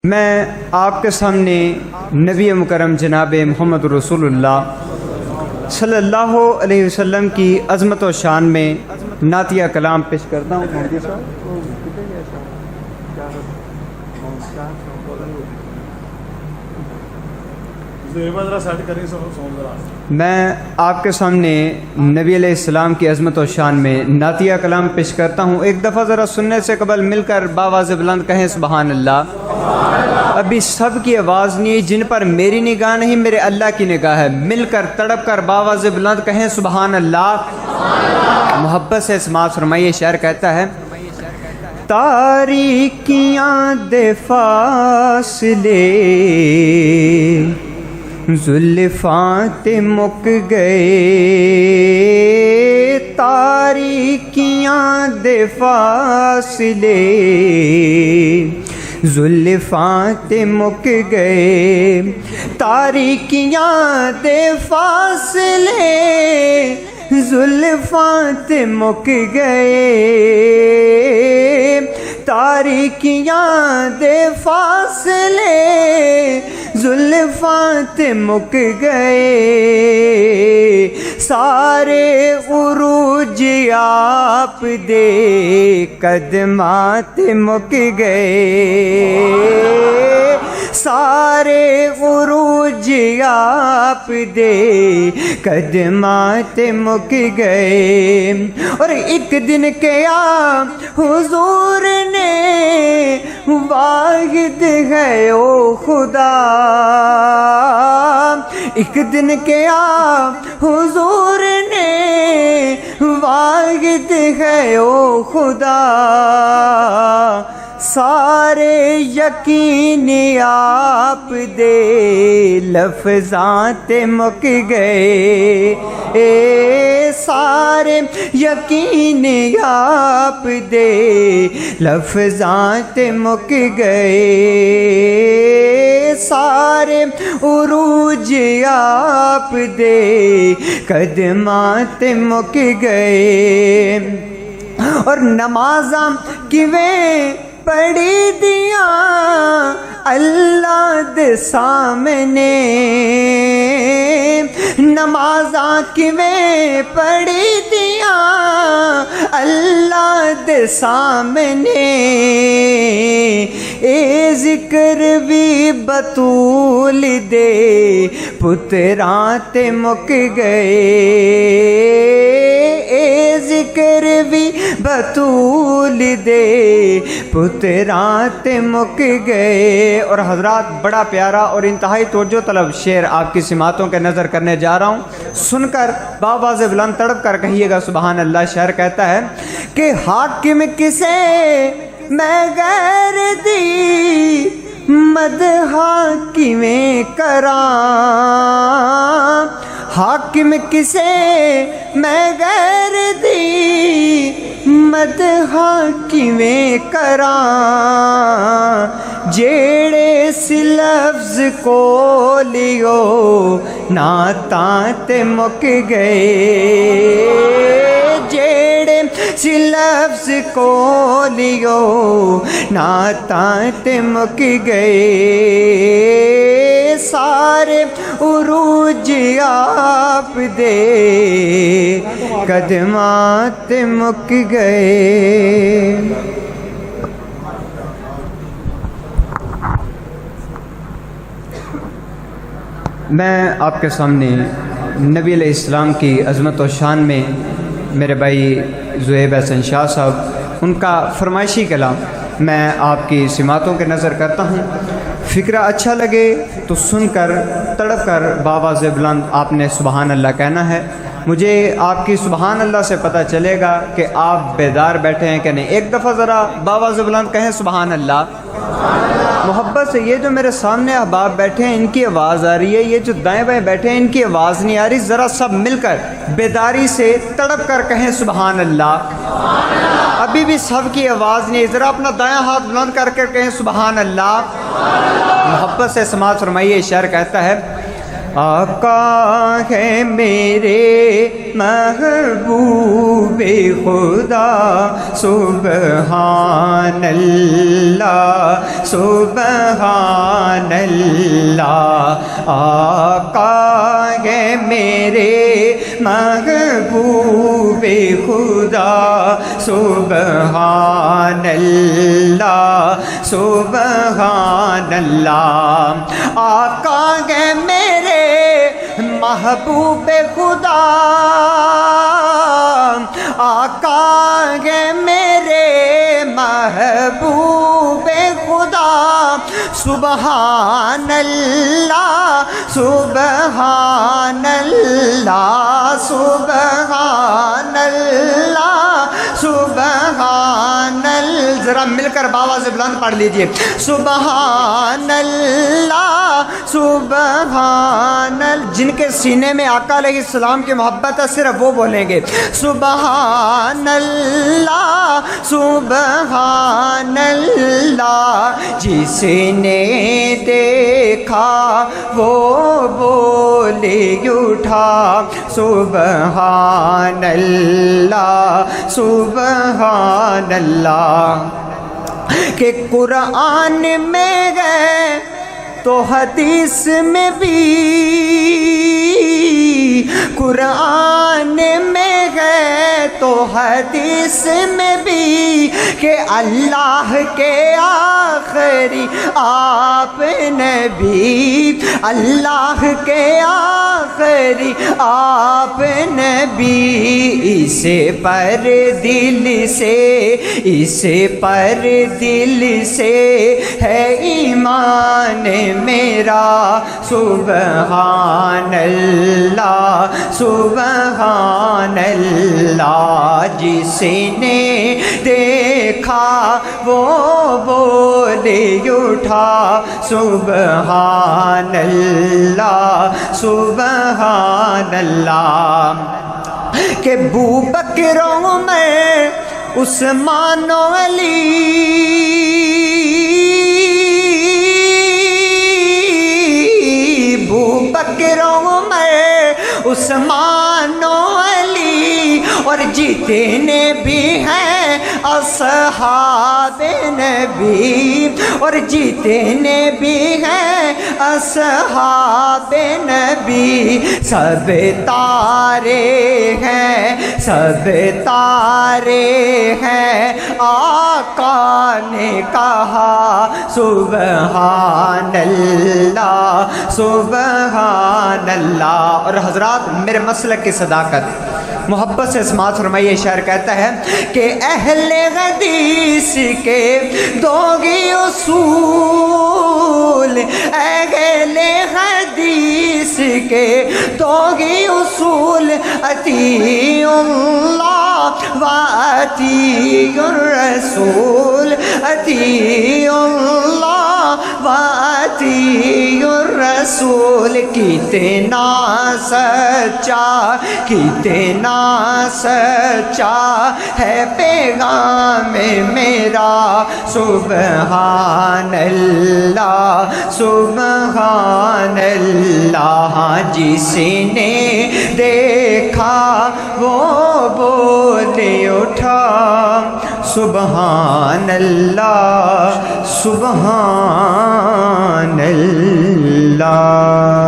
میں آپ کے سامنے نبی مکرم جناب محمد رسول اللہ صلی اللہ علیہ وسلم کی عظمت و شان میں نعتیہ کلام پیش کرتا ہوں۔ میں آپ کے سامنے نبی علیہ السلام کی عظمت و شان میں نعتیہ کلام پیش کرتا ہوں۔ ایک دفعہ ذرا سننے سے قبل مل کر باواز بلند کہیں سبحان اللہ۔ ابھی سب کی آواز نہیں، جن پر میری نگاہ نہیں میرے اللہ کی نگاہ ہے، مل کر تڑپ کر باواز بلند کہیں سبحان اللہ۔ محبت سے سماعت فرمائیے، شاعر کہتا ہے: تاریکیاں دے فاصلے زلفاں تے مک گئے، تاریکیاں دے فاصلے زلفاں تے مک گئے، تاریکیاں دے فاصلے زلفاں تے مک گئے، تاریکیاں دے فاصلے زلفاں تے مک گئے، سارے عروج آپ دے قدماں تے مک گئے، سارے عروج آپ دے قدماں تے مک گئے۔ اور ایک دن کیا حضور نے واحد ہے او خدا، ایک دن کیا حضور نے واحد ہے او خدا، سارے یقین آپ دے لفظاں تے مک گئے، سارے یقین آپ دے لفظاں تے مک گئے، سارے عروج آپ دے قدماں تے مک گئے۔ اور نمازاں کیویں پڑھی دیاں اللہ دے سامنے، نمازاں کیویں پڑھی دیاں اللہ دے سامنے، اے ذکر بھی بطول دے پتراں تے مک گئے، اے ذکر بھی بطول دے پتراں تے مک گئے۔ اور حضرات، بڑا پیارا اور انتہائی توجہ طلب شعر آپ کی سماعتوں کے نظر کرنے جا رہا ہوں، سن کر باواز بلند تڑپ کر کہیے گا سبحان اللہ۔ شعر کہتا ہے کہ حاکم کسے میں غیر دی مدحاں کیویں کراں، حاکم کسے میں غیر دی مدحاں کیویں کراں، جیڑے سی لفظ کولیو نعتاں تے مک گئے، جیڑے سی لفظ کولیو نعتاں تے مک گئے، سارے عروج آپ دے قدماں تے مک گئے۔ میں آپ کے سامنے نبی علیہ السلام کی عظمت و شان میں میرے بھائی زہیب حسن شاہ صاحب، ان کا فرمائشی کلام میں آپ کی سماعتوں کے نظر کرتا ہوں۔ فکرہ اچھا لگے تو سن کر تڑپ کر باواز بلند آپ نے سبحان اللہ کہنا ہے۔ مجھے آپ کی سبحان اللہ سے پتہ چلے گا کہ آپ بیدار بیٹھے ہیں کہ نہیں۔ ایک دفعہ ذرا باواز بلند کہیں سبحان اللہ۔ محبت سے، یہ جو میرے سامنے احباب بیٹھے ہیں ان کی آواز آ رہی ہے، یہ جو دائیں بائیں بیٹھے ہیں ان کی آواز نہیں آ رہی، ذرا سب مل کر بیداری سے تڑپ کر کہیں سبحان اللہ۔ ابھی بھی سب کی آواز نہیں، ذرا اپنا دایاں ہاتھ بلند کر کر کہیں سبحان اللہ۔ محبت سے سماعت فرمائیے، شعر کہتا ہے: آقا ہے میرے محبوب خدا سبحان اللہ سبحان اللہ آقا ہے میرے محبوب خدا سبحان اللہ سبحان اللہ آقا ہے میرے محبوب خدا آقا ہے میرے محبوب خدا سبحان اللہ سبحان اللہ سبحان اللہ سبحان اللہ ذرا مل کر باوا سے بلند پڑھ لیجئے سبحان اللہ سبحان اللہ جن کے سینے میں آقا علیہ السلام کی محبت ہے صرف وہ بولیں گے سبحان اللہ سبحان اللہ جس نے دیکھا وہ بولے اٹھا سبحان اللہ سبحان اللہ کہ قرآن میں گئے تو حدیث میں بھی قرآن میں ہے تو حدیث میں بھی کہ اللہ کے آخری آپ نبی اللہ کے آخری آپ نبی اسے پر دل سے ہے ایمان میرا سبحان اللہ سبحان اللہ جس نے دیکھا وہ بولے اٹھا سبحان اللہ سبحان اللہ کہ ابو بکر عمر عثمان و علی ابو بکر عمر عثمان و علی اور جتنے بھی ہیں اصحاب نبی اور جتنے بھی ہیں اصحاب نبی سب تارے ہیں آقا نے کہا سبحان اللہ سبحان اللہ اور حضرات میرے مسلک کی صداقت محبت سے سماعت فرمائیے شاعر کہتا ہے کہ اہل حدیث کے دوگی اصول اہل حدیث کے دوگی اصول اطیع اللہ و اطیع الرسول اطیع اللہ و اطیع الرسول کتنا سچا ہے پیغام میرا سبحان اللہ سبحان اللہ جس نے دیکھا وہ بولے اٹھا سبحان اللہ سبحان اللہ